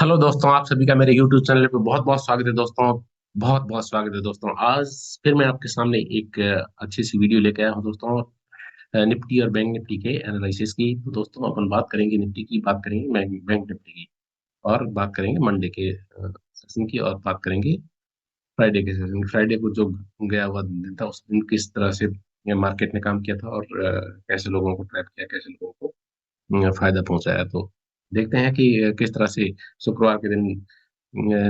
Hello दोस्तों, आप सभी का मेरे YouTube चैनल पे बहुत बहुत स्वागत है दोस्तों। बहुत बहुत स्वागत है दोस्तों। आज फिर मैं आपके सामने एक अच्छी सी वीडियो लेके आया हूँ दोस्तों। निफ्टी और बैंक निफ्टी के एनालिसिस की। तो दोस्तों अपन बात करेंगे निफ्टी की, बात करेंगे बैंक निफ्टी की, और बात करेंगे मंडे के सेशन की, और बात करेंगे फ्राइडे के सेशन। फ्राइडे को जो गया हुआ दिन था, उस दिन किस तरह से मार्केट ने काम किया था, और कैसे लोगों को ट्रैप किया, कैसे लोगों को फायदा पहुंचाया। तो देखते हैं कि किस तरह से शुक्रवार के दिन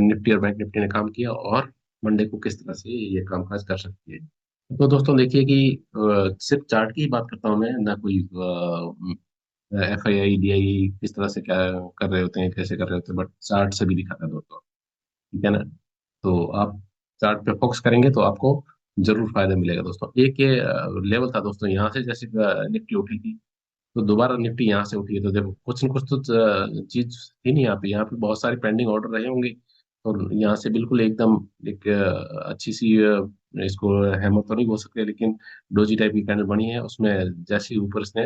निफ्टी और बैंक निफ्टी ने काम किया, और मंडे को किस तरह से ये कामकाज कर सकती है। तो दोस्तों देखिए कि सिर्फ चार्ट की ही बात करता हूँ मैं, ना कोई F I I D I किस तरह से क्या कर रहे होते हैं, कैसे कर रहे होते हैं, बट चार्ट से भी दिखाता है दोस्तों। ठीक है ना। तो आप चार्ट पे फोकस करेंगे तो आपको जरूर फायदा मिलेगा दोस्तों। एक ये लेवल था दोस्तों, यहाँ से जैसे निफ्टी उठी थी, तो दोबारा निफ्टी यहाँ से उठी है, तो देखो कुछ न कुछ तो चीज थी नहीं यहाँ पे बहुत सारे पेंडिंग ऑर्डर रहे होंगे। और यहाँ से बिल्कुल एकदम एक अच्छी सी इसको हैमर तो नहीं बोल सकते, लेकिन डोजी टाइप की कैंडल बनी है। उसमें जैसे ही ऊपर इसने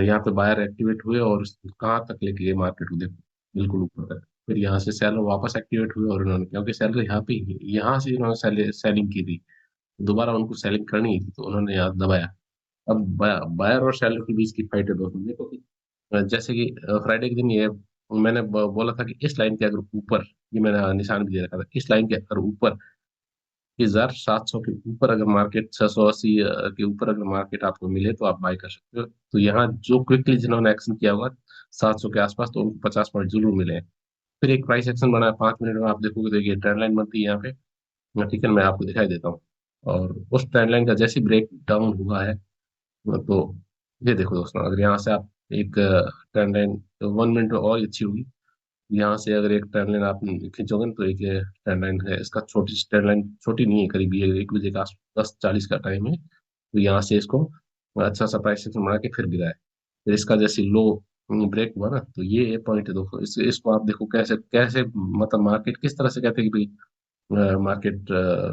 यहाँ पे बायर एक्टिवेट हुए, और कहाँ तक लेके गए मार्केट को देखो, बिल्कुल ऊपर तक। फिर यहाँ से सेलर वापस एक्टिवेट हुए, और उन्होंने, क्योंकि सेलर यहाँ पे, यहाँ से इन्होंने सेलिंग की थी, दोबारा उनको सेलिंग करनी थी, तो उन्होंने यहाँ दबाया। अब बायर और सेलर के बीच की फाइट है दोस्तों। देखो कि जैसे कि फ्राइडे के दिन ये मैंने बोला था कि इस लाइन के अगर ऊपर, ये मैंने निशान भी दे रखा था, इस लाइन के अगर ऊपर 1700 के ऊपर अगर मार्केट 680 के ऊपर अगर मार्केट आपको मिले, तो आप बाय कर सकते हो। तो यहाँ जो क्विकली जिन्होंने एक्शन किया होगा 700 के आसपास, तो उनको 50 पॉइंट जरूर मिले हैं। फिर एक प्राइस एक्शन बना है 5 मिनट में, आप देखोगे तो ये ट्रेंड लाइन बनती है यहाँ पे। ठीक है, मैं आपको दिखाई देता हूँ। और उस ट्रेंड लाइन का जैसे ब्रेक डाउन हुआ है, तो ये देखो दोस्तों, अगर यहाँ से आप एक ट्रेंड लाइन 1 मिनट और अच्छी होगी, यहाँ से अगर एक ट्रेंड लाइन आप खींचोगे ना, तो एक ट्रेंड लाइन है इसका, छोटी ट्रेंड लाइन, छोटी नहीं है, करीब ये 1 बजे का 10:40 का टाइम है। तो यहाँ से इसको अच्छा सा प्राइस एक्शन बना के फिर गिराए। फिर इसका जैसे लो ब्रेक हुआ ना, तो ये पॉइंट है दोस्तों। इसको आप देखो कैसे कैसे, मतलब मार्केट किस तरह से कहते हैं कि भाई मार्केट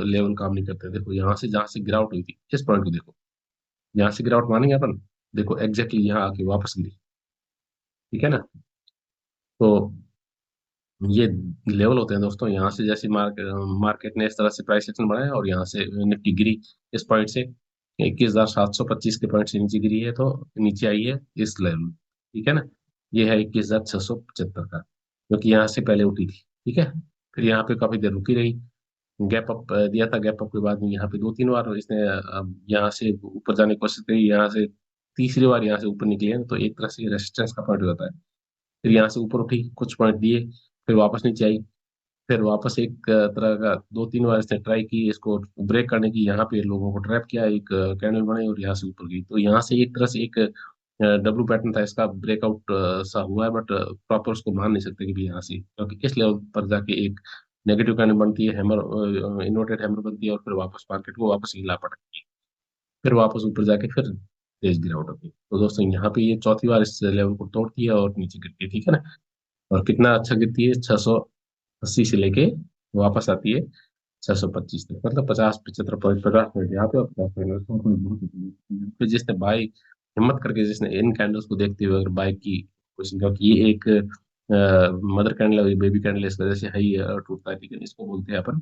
लेवल काम नहीं करते। देखो यहाँ से जहाँ से गिरावट हुई थी, इस पॉइंट को देखो, यहाँ से गिरावट मानेंगे अपन, देखो एग्जैक्टली यहाँ आके वापस गिरी। ठीक है ना। तो ये लेवल होते हैं दोस्तों। यहाँ से जैसे मार्केट ने इस तरह से प्राइस एक्शन बढ़ाया, और यहाँ से निफ्टी गिरी इस पॉइंट से, 21,725 के पॉइंट से नीचे गिरी है, तो नीचे आई है इस लेवल। ठीक है ना। ये है 21,675 का, जो कि यहाँ से पहले उठी थी। ठीक है। फिर यहाँ पे काफी देर रुकी रही, गैप अप दिया था। गैप अप के बाद में यहाँ पे 2-3 बार इसने यहाँ से ऊपर जाने की कोशिश करी, यहाँ से तीसरी बार यहाँ से ऊपर निकले हैं, तो एक तरह से रेजिस्टेंस का पॉइंट हो जाता है। फिर यहाँ से ऊपर उठी, कुछ पॉइंट दिए, फिर वापस नीचे आई। फिर वापस एक तरह का 2-3 बार इसने ट्राई की इसको ब्रेक करने की, यहाँ पे लोगों को ट्रैप किया, एक कैंडल बनाई और यहाँ से ऊपर गई। तो यहाँ से एक तरह से एक डब्ल्यू पैटर्न था इसका, ब्रेकआउट सा हुआ है, बट प्रॉपर उसको मान नहीं सकते कि भी यहाँ से, क्योंकि इस लेवल पर जाके एक नेगेटिव कैंडल बनती है, हैमर, इन्वर्टेड हैमर बनती है, और फिर वापस मार्केट को वापस हिला पटकती है। फिर वापस ऊपर जाके फिर तेज गिरावट होती है। तो दोस्तों यहाँ पे ये चौथी बार इस लेवल को तोड़ती है और नीचे गिरती है। ठीक है ना। और कितना अच्छा गिरती है, 680 से लेके वापस आती है 625 तक, मतलब 50-75 पॉइंट, 50 पॉइंट यहाँ पे और 50 पॉइंट, उसमें कोई बहुत फिर जिसने बाय, हिम्मत करके जिसने इन कैंडल्स को देखते हुए अगर बाय की कोशिश, क्योंकि ये एक मदर कैंडल है, बेबी कैंडल, इस वजह से हाई टूटता है। ठीक है, इसको बोलते हैं अपन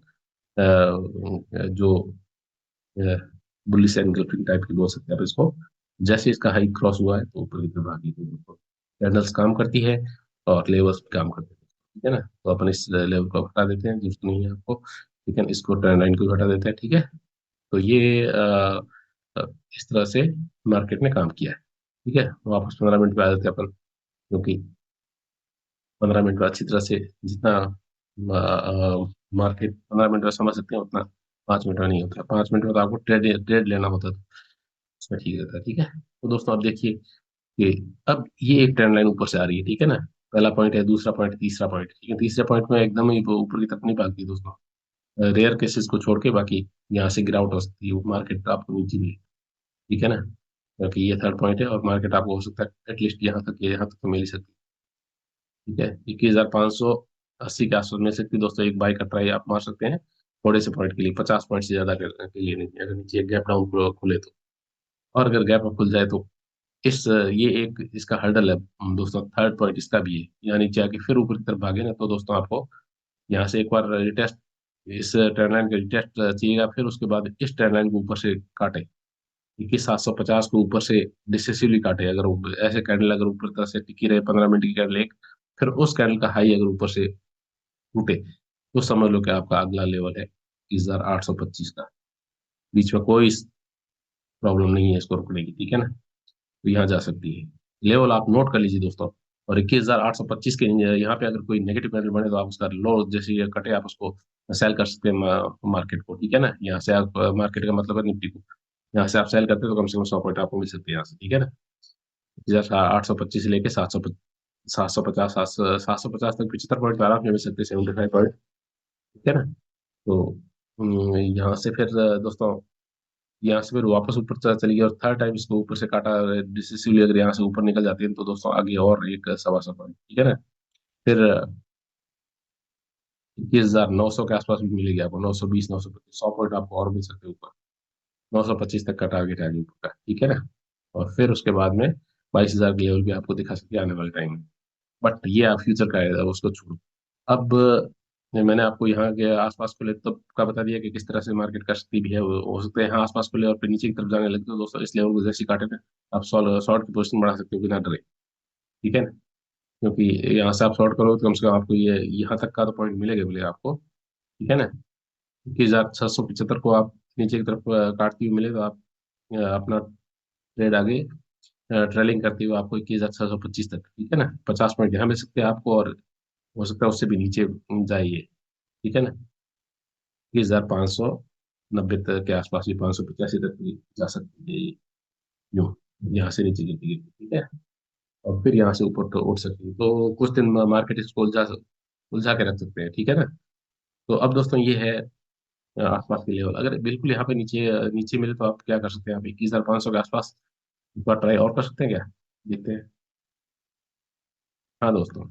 जो बुलिश एंगल्फिंग टाइप की बोल सकते हैं आप इसको। जैसे इसका हाई क्रॉस हुआ है, तो ऊपर की तरफ भागी, तो कैंडल्स काम करती है और लेवल्स भी काम करते हैं। ठीक है ना। तो अपन इस लेवल को हटा देते हैं, जरूरत नहीं है आपको। ठीक है, इसको ट्रेंड लाइन को हटा देते हैं। ठीक है। तो ये इस तरह से मार्केट ने काम किया है। ठीक है, वापस 15 मिनट पे आ जाते हैं अपन, क्योंकि 15 मिनट में अच्छी तरह से जितना मार्केट 15 मिनट में समझ सकते हैं, उतना 5 मिनट में नहीं होता। 5 मिनट में तो आपको ट्रेड ट्रेड लेना होता है, तो उसमें ठीक रहता है। ठीक है। तो दोस्तों आप देखिए कि अब ये एक ट्रेंड लाइन ऊपर से आ रही है। ठीक है ना। पहला पॉइंट है, दूसरा पॉइंट, तीसरा पॉइंट। ठीक है, तीसरे पॉइंट में एकदम ही ऊपर की तरफ नहीं भागती दोस्तों, रेयर केसेस को छोड़ के बाकी यहाँ से गिरावट हो सकती है, मार्केट आपको नीचे भी। ठीक है ना। क्योंकि ये थर्ड पॉइंट है, और मार्केट आपको हो सकता है एटलीस्ट यहाँ तक तो मिल ही सकती है। ठीक है, 21,580 के आसपास मिल सकती है दोस्तों। एक बाई का ट्राई आप मार सकते हैं, थोड़े से पॉइंट के लिए, 50 पॉइंट से ज्यादा के लिए नहीं, अगर नीचे एक गैप डाउन खुले तो। और अगर गैप अप खुल जाए तो ये एक इसका हर्डल है दोस्तों। थर्ड पॉइंट इसका भी है, यहाँ नीचे आके फिर ऊपर की तरफ भागे ना तो दोस्तों आपको यहाँ से एक बार रिटेस्ट, इस ट्रेंड लाइन का रिटेस्ट चाहिएगा, फिर उसके बाद इस ट्रेंड लाइन को ऊपर से काटे, 21,750 को ऊपर से डिसेसिवली काटे। अगर ऐसे कैंडल अगर ऊपर तरह से टिकी रहे 15 मिनट की कैंडल एक, फिर उस कैंडल का हाई अगर ऊपर से टूटे तो समझ लो कि आपका अगला लेवल है 21,825 का। बीच में कोई प्रॉब्लम नहीं है इसको रुकने की, ठीक है ना। तो यहाँ जा सकती है, लेवल आप नोट कर लीजिए दोस्तों। और 21,825 के यहाँ पे अगर कोई नेगेटिव कैंडल बने तो आप उसका लो जैसे ये कटे आप उसको सेल कर सकते हैं मार्केट को, ठीक है ना। यहाँ से आप मार्केट का मतलब है निफ्टी को, यहाँ से आप सेल करते हैं तो कम से कम 100 पॉइंट आपको मिल सकते हैं यहाँ से, ठीक है ना। 21,825 से लेके 750, 750 तक 75 पॉइंट आराम से मिल सकते हैं, 75 पॉइंट, ठीक है ना। तो यहाँ से फिर दोस्तों यहाँ से फिर वापस ऊपर चली गई और थर्ड टाइम इसको ऊपर से काटा डिसिसिवली, अगर यहाँ से ऊपर निकल जाती है तो दोस्तों आगे और एक 1.25 पॉइंट, ठीक है ना। फिर 21,900 के आसपास भी मिलेगी आपको, 920, 925, 100 पॉइंट आपको और मिल सकते हैं ऊपर। 925 तक का टारगेट है आगे ऊपर का, ठीक है ना। और फिर उसके बाद में 22,000 के लेवल भी आपको दिखा सकते हैं आने वाले टाइम में। बट ये आप फ्यूचर का है, उसको छोड़ो। अब मैंने आपको यहाँ के आसपास खुले तब का बता दिया कि किस तरह से मार्केट का स्थिति भी है। हो सकता है यहाँ आसपास खुले और फिर नीचे की तरफ जाने लगे तो दोस्तों इस लेवल को जैसे ही काटे ना आप शॉर्ट की पोजीशन बढ़ा सकते हो बिना डरे, ठीक है ना। क्योंकि यहाँ से आप शॉर्ट करो तो कम से कम आपको ये यहाँ तक का तो पॉइंट मिलेगा मिलेगा आपको, ठीक है ना। 21,675 को आप नीचे की तरफ काटती हुई मिले तो आप अपना ट्रेड आगे ट्रेलिंग करते हुए आपको 21,625 तक, ठीक है ना, 50 पॉइंट यहाँ मिल सकते हैं आपको। और हो सकता है उससे भी नीचे जाइए, ठीक है ना। 21,590 तक के आसपास भी, 585 तक भी जा सकती है ये, यूं यहाँ से नीचे गिरती गिरती, ठीक है। और फिर यहाँ से ऊपर तो उठ सकती है, तो कुछ दिन मार्केट इसको उलझा के रख सकते हैं, ठीक है ना। तो अब दोस्तों ये है आसपास के लेवल। अगर बिल्कुल यहाँ पे नीचे नीचे मिले तो आप क्या कर सकते हैं, आप 21,500 के आसपास एक बार ट्राई और कर सकते हैं क्या, देखते हैं। हाँ दोस्तों,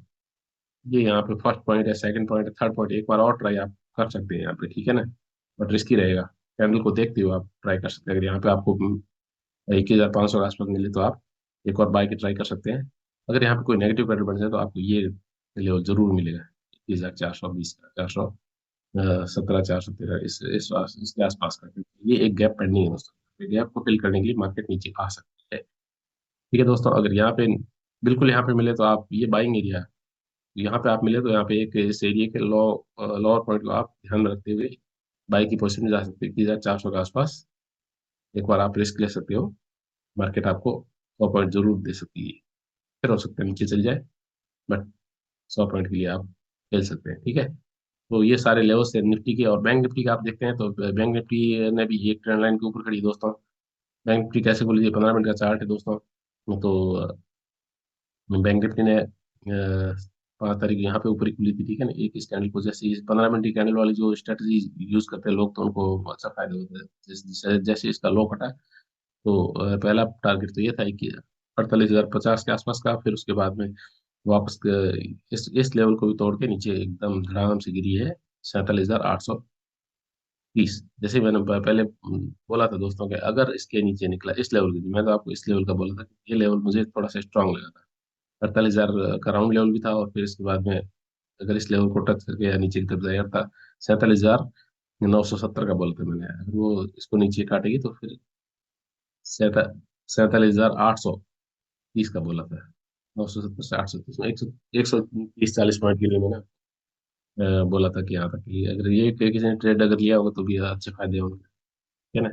ये यहाँ पे फर्स्ट पॉइंट है, सेकंड पॉइंट है, थर्ड पॉइंट, एक बार और ट्राई आप कर सकते हैं यहाँ पे, ठीक है ना। बट रिस्की रहेगा, कैंडल को देखते हुए आप ट्राई कर सकते हैं। अगर यहाँ पे आपको 21,500 के आसपास मिले तो आप एक और बाय की ट्राई कर सकते हैं। अगर यहाँ पे कोई नेगेटिव कैंडल बन जाए तो आपको ये लेवल जरूर मिलेगा, 21,420 का, 417, 413, इसके आसपास का, क्योंकि ये एक गैप पेंडिंग है दोस्तों। गैप को फिल करने के लिए मार्केट नीचे आ सकती है, ठीक है दोस्तों। अगर यहाँ पे बिल्कुल यहाँ पे मिले तो आप ये बाइंग एरिया, यहाँ पे आप मिले तो यहाँ पे एक इस एरिया के लोअर पॉइंट को आप ध्यान में रखते हुए बाई की पोजीशन में जा सकते हैं 21,400 के आसपास। एक बार आप रिस्क ले सकते हो, मार्केट आपको 100 पॉइंट जरूर दे सकती है। फिर हो सकता है नीचे चल जाए, बट 100 पॉइंट के लिए आप खेल सकते हैं, ठीक है। तो ये सारे लेवल्स है निफ्टी के। और बैंक निफ्टी का आप देखते हैं तो बैंक निफ्टी ने भी एक ट्रेंड लाइन के ऊपर खड़ी है दोस्तों। बैंक निफ्टी कैसे बोल लीजिए, 15 मिनट का चार्ट है दोस्तों। तो बैंक निफ्टी ने 5 तारीख यहाँ पे ऊपर ही खुली थी, ठीक है ना। एक इस कैंडल को जैसे 15 मिनट की कैंडल वाली जो स्ट्रेटजी यूज करते हैं लोग तो उनको अच्छा फायदा होता है। जैसे इसका लो कटा तो पहला टारगेट तो ये था कि 48,050 के आसपास का। फिर उसके बाद में वापस इस लेवल को भी तोड़ के नीचे एकदम धड़ाम से गिरी है 47,830। जैसे मैंने पहले बोला था दोस्तों कि अगर इसके नीचे निकला इस लेवल के, मैं तो आपको इस लेवल का बोला था कि ये लेवल मुझे थोड़ा सा स्ट्रांग लगा था। 48,000 का राउंड लेवल भी था, और फिर इसके बाद में अगर इस लेवल को टच करके या नीचे की तरफ जाएगा था 47,970 का बोला था मैंने। अगर वो इसको नीचे काटेगी तो फिर 47,830 का बोला था। 970 से 830 में 130-140 पॉइंट के लिए मैंने बोला था कि यहाँ तक के लिए अगर ये किसी ने ट्रेड अगर लिया होगा तो भी अच्छे फायदे होंगे, ठीक है ना।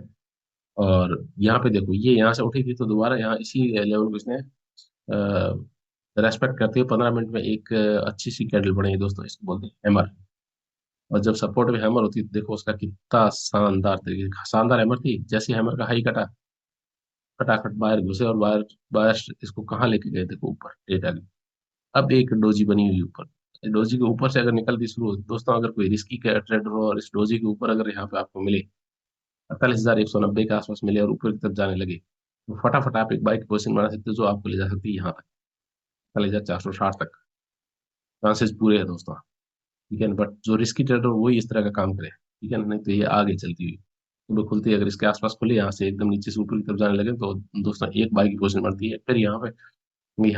और यहाँ पे देखो ये यहाँ से उठी थी तो दोबारा यहाँ इसी लेवल को इसने रेस्पेक्ट करते हुए 15 मिनट में एक अच्छी सी कैंडल बनेगी दोस्तों, इसको बोलते हैं हैमर। और जब सपोर्ट में हैमर होती है तो देखो उसका कितना शानदार तरीके, शानदार हैमर थी। जैसे हैमर का हाई कटा, फटाफट बाहर घुसे और बाहर बाहर इसको कहाँ लेके गए देखो, ऊपर डेटा की। अब एक डोजी बनी हुई ऊपर, डोजी के ऊपर से अगर निकलती शुरू हो दोस्तों, अगर कोई रिस्की ट्रेडर हो और इस डोजी के ऊपर अगर यहाँ पे आपको मिले 48,190 के आसपास मिले और ऊपर की तरफ जाने लगे तो फटाफट आप एक बाइक पोजिशन बना सकते हो जो आपको ले जा सकती है यहाँ तक, 48,460 तक। चांसेस पूरे हैं दोस्तों, ठीक है ना। बट जो रिस्की ट्रेडर वही इस तरह का काम करे, ठीक है ना, नहीं तो ये आगे चलती हुई सुबह खुलती है अगर इसके आसपास खुले, यहाँ से एकदम नीचे से ऊपर की तरफ जाने लगे, तो दोस्तों एक बाई की पोजीशन बनती है। फिर यहाँ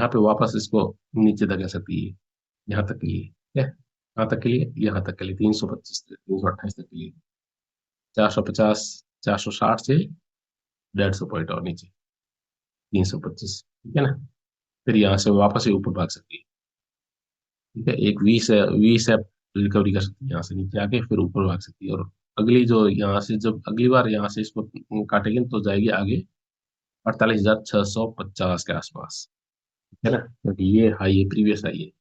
पे वापस इसको नीचे धकेल सकती है, यहाँ तक के लिए, ठीक है, यहाँ तक के लिए, यहाँ तक के लिए 325 328 तक के लिए, 450, 460 से 150 पॉइंट और नीचे 325, ठीक है ना। फिर यहाँ से वापस ही ऊपर भाग सकती है, ठीक है। एक वी से रिकवरी कर सकती है, यहाँ से नीचे आके फिर ऊपर भाग सकती है। और अगली जो यहाँ से जब अगली बार यहाँ से इसको काटेंगे तो जाएगी आगे 48,650 के आसपास, है ना, क्योंकि ये हाई है, प्रीवियस हाई है।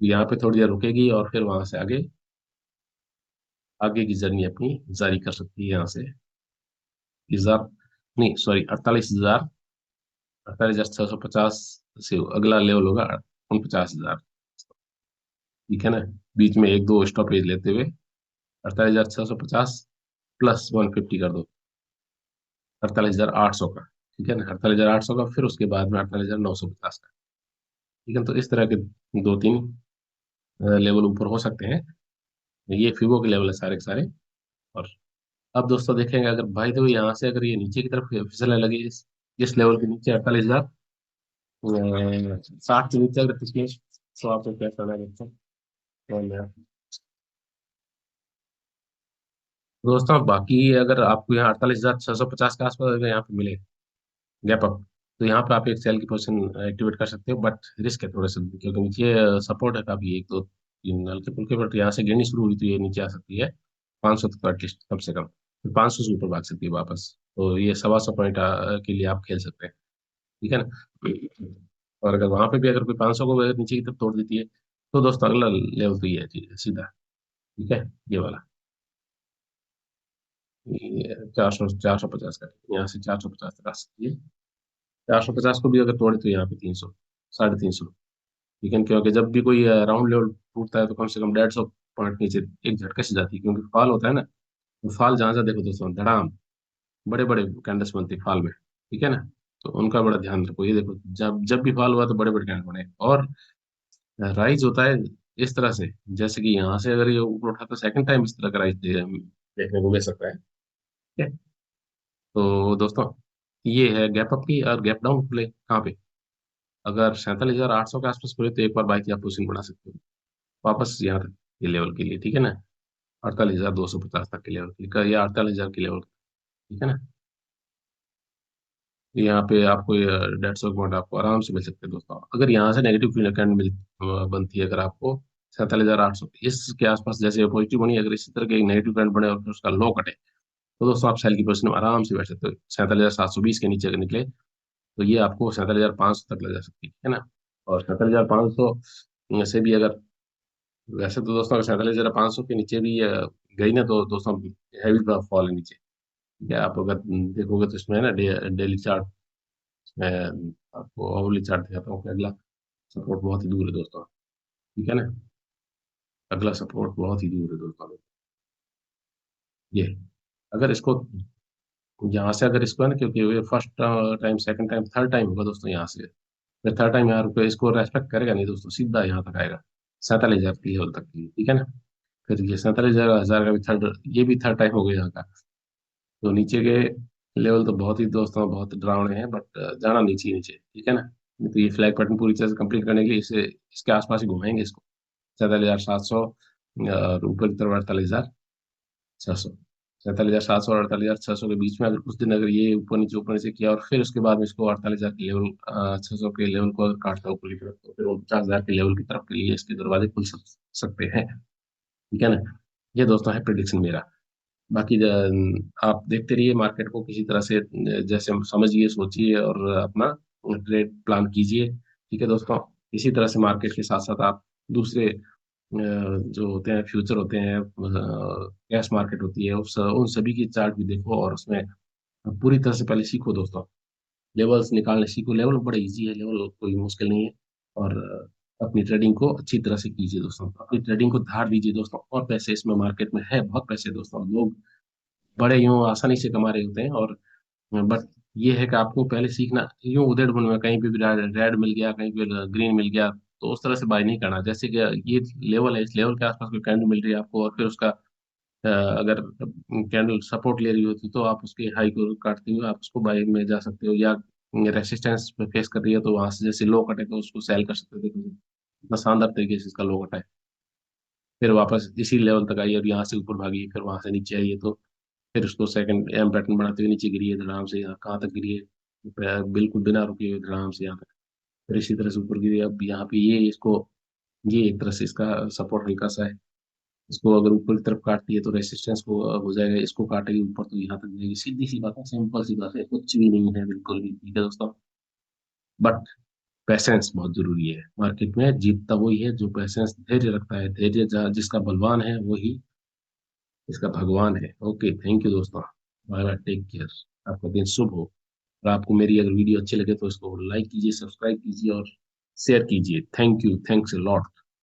यहाँ पे थोड़ी देर रुकेगी और फिर वहां से आगे आगे की जर्नी अपनी जारी कर सकती है। यहाँ से 20,000, नहीं सॉरी, 48,650 से अगला लेवल होगा 49,000, ठीक है ना। बीच में एक दो स्टॉपेज लेते हुए 48,650 प्लस 150 कर दो, 48,800 का, ठीक है ना, 48,800 का, फिर उसके बाद में 48,950 का, ठीक है। तो इस तरह के दो तीन लेवल ऊपर हो सकते हैं। ये फिबो के लेवल है सारे के सारे। और अब दोस्तों देखेंगे, अगर भाई तो यहाँ से अगर ये नीचे की तरफ फिसलने लगे, इस लेवल के नीचे 48,060 के नीचे अगर पिछले, तो आपको क्या करना है दोस्तों, दोस्तों बाकी अगर आपको यहाँ 48,650 के आसपास अगर यहाँ पे मिले गैप अप, तो यहाँ पे आप एक सेल की पोजीशन एक्टिवेट कर सकते हो। बट रिस्क है थोड़ा सा, क्योंकि नीचे सपोर्ट है काफी, एक दो तीन हल्के फुल्के, बट यहाँ से गिरनी शुरू हुई तो ये नीचे आ सकती है 500 तक एटलीस्ट, कम से कम फिर 500 से ऊपर भाग सकती है वापस। तो ये 125 पॉइंट के लिए आप खेल सकते हैं, ठीक है ना। और अगर वहां पे भी अगर कोई 500 को अगर नीचे की तरफ तोड़ देती है, तो दोस्तों अगला लेवल तो ये है सीधा, ठीक है, ये वाला, ये 450 का, यहाँ से 450 तक आ सकती है। 450 को भी अगर तोड़े तो यहाँ पे 300, 350, ठीक है। क्योंकि जब भी कोई राउंड लेवल टूटता है तो कम से कम 150 पॉइंट नीचे एक झटके से जाती है, क्योंकि फॉल होता है ना। तो फॉल जहां जहाँ देखो दोस्तों, धड़ाम, बड़े बड़े कैंडल्स बनते हैं फॉल में, ठीक है ना। तो उनका बड़ा ध्यान रखो। ये देखो, जब जब भी फॉल हुआ तो बड़े बड़े कैंडल बने। और राइज होता है इस तरह से, जैसे कि यहाँ से अगर ये ऊपर उठा तो सेकंड टाइम इस तरह का राइज देखने को मिल सकता है, ठीक है। तो दोस्तों ये है गैप अप की। और गैप डाउन खुले कहाँ पे, अगर 47,800 के आसपास खुले तो एक बार बाइक आप पोजिशन बढ़ा सकते हो वापस यहाँ तक के लेवल के लिए, ठीक है ना, 48,250 तक के लेवल के लिए, या 48,000 के लेवल, ठीक है ना। यहाँ पे आपको 150 पॉइंट आपको आराम से मिल सकते हैं दोस्तों। अगर यहाँ से नेगेटिव कैंडल बनती है, अगर आपको 47,800 इसके आसपास जैसे पॉजिटिव बनी, अगर इसी तरह के नेगेटिव कैंडल बने और फिर उसका लो कटे, तो दोस्तों आप सेल की पोजिशन में आराम से बैठ सकते हो। 47,720 के नीचे अगर निकले तो ये आपको 47,500 तक ले जा सकती है ना। और 47,500 से भी अगर, वैसे तो दोस्तों अगर 47,500 के नीचे भी गई ना, तो दोस्तों हैवी फॉल है नीचे, ठीक है। आप अगर देखोगे तो इसमें है ना डेली चार्ट में आपको आवली चार्ट दिखाता हूँ कि अगला सपोर्ट बहुत ही दूर है दोस्तों, ठीक है ना। अगला सपोर्ट बहुत ही दूर है दोस्तों, ये अगर इसको यहाँ से अगर इसको है ना, क्योंकि ये first time, second time, third time होगा दोस्तों यहाँ से, फिर थर्ड टाइम यहाँ रुपये इसको रेस्पेक्ट करेगा नहीं दोस्तों, सीधा यहाँ तक आएगा 47,000 की लेवल तक की, ठीक है ना। फिर ये 47,000 का भी थर्ड, ये भी थर्ड टाइम हो गया यहाँ का। तो नीचे के लेवल तो बहुत ही दोस्तों बहुत डरावने हैं, बट जाना नीचे ही नीचे, ठीक है ना। नहीं तो ये फ्लैग पैटर्न पूरी तरह से कंप्लीट करने के लिए इसे इसके आसपास ही घुमाएंगे इसको, 47,700 और ऊपर की तरफ 48,600, 47,700 और 48,600 के बीच में अगर कुछ दिन अगर ये ऊपर नीचे किया, और फिर उसके बाद में इसको 48,000 के लेवल, 600 के लेवल को अगर काटता है ऊपर की तरफ, तो फिर 49,000 के लेवल की तरफ के लिए इसके दरवाजे खुल सकते हैं, ठीक है ना। ये दोस्तों है प्रिडिक्शन मेरा। बाकी आप देखते रहिए मार्केट को किसी तरह से, जैसे समझिए, सोचिए और अपना ट्रेड प्लान कीजिए, ठीक है दोस्तों। इसी तरह से मार्केट के साथ साथ आप दूसरे जो होते हैं, फ्यूचर होते हैं, कैश मार्केट होती है, उन सभी की चार्ट भी देखो, और उसमें पूरी तरह से पहले सीखो दोस्तों। लेवल्स निकालने सीखो, लेवल बड़े इजी है, लेवल कोई मुश्किल नहीं है। और अपनी ट्रेडिंग को अच्छी तरह से कीजिए दोस्तों, अपनी ट्रेडिंग को धार दीजिए दोस्तों। और पैसे इसमें मार्केट में है, बहुत पैसे दोस्तों, लोग बड़े यूं आसानी से कमा रहे होते हैं। और बट ये है कि आपको पहले सीखना, यूं उधेड़ बुन में कहीं पे भी रेड मिल गया, कहीं पे ग्रीन मिल गया, तो उस तरह से बाय नहीं करना। जैसे कि ये लेवल है, इस लेवल के आसपास कोई कैंडल मिल रही है आपको और फिर उसका अगर कैंडल सपोर्ट ले रही होती तो आप उसके हाई को काटते हुए आप उसको बाई में जा सकते हो, या रेसिस्टेंस पे फेस कर रही है तो वहां से जैसे लो कटे तो उसको सेल कर सकते हो। देखो इतना शानदार तरीके से इसका लो कटा है, फिर वापस इसी लेवल तक आई और यहाँ से ऊपर भागी, फिर वहां से नीचे आई है, तो फिर उसको सेकंड एम पैटर्न बनाते हुए नीचे गिरी है धड़ाम से, यहाँ कहाँ तक गिरी है, बिल्कुल बिना रुके हुए धड़ाम से यहाँ तक, फिर इसी तरह से ऊपर गिरी है। अब यहाँ पे ये इसको, ये एक तरह से इसका सपोर्ट हल्का सा है, इसको अगर ऊपर की तरफ काटती है तो रेसिस्टेंस को हो जाएगा, इसको काटेगी ऊपर तो यहाँ तक जाएगी। सीधी सी बात है, सिंपल सी बात है, कुछ भी नहीं है बिल्कुल भी, ठीक है दोस्तों। बट पैसेंस बहुत जरूरी है, मार्केट में जीतता वही है जो पैसेंस धैर्य रखता है, धैर्य जिसका बलवान है वही इसका भगवान है। ओके, थैंक यू दोस्तों, बाय बाय, टेक केयर, आपका दिन शुभ हो। और आपको मेरी अगर वीडियो अच्छी लगे तो इसको लाइक कीजिए, सब्सक्राइब कीजिए और शेयर कीजिए। Thank you, thanks a lot.